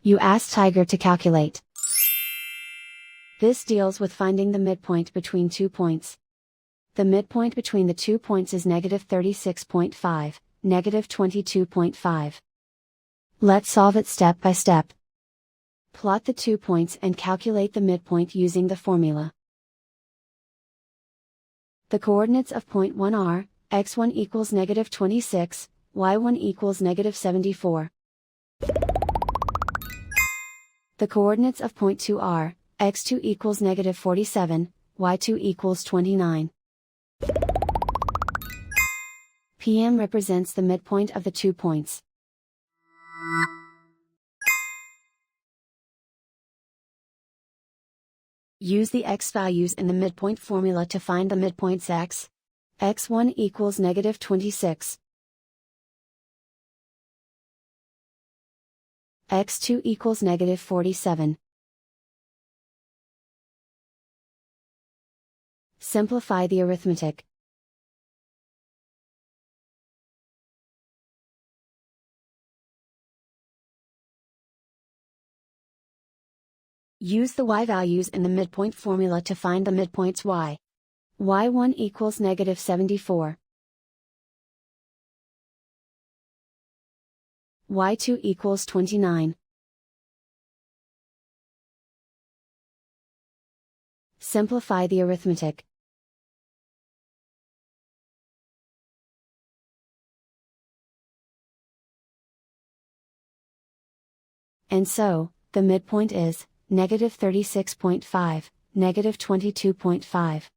You ask Tiger to calculate. This deals with finding the midpoint between 2 points. The midpoint between the 2 points is -36.5, -22.5. Let's solve it step by step. Plot the 2 points and calculate the midpoint using the formula. The coordinates of point 1 are, x1 equals -26, y1 equals -74. The coordinates of point 2 are, x2 equals -47, y2 equals 29. PM represents the midpoint of the 2 points. Use the x values in the midpoint formula to find the midpoints x. x1 equals -26. x2 equals -47. Simplify the arithmetic. Use the y values in the midpoint formula to find the midpoints y. y1 equals -74. y2 equals 29. Simplify the arithmetic. And so, the midpoint is -36.5, -22.5.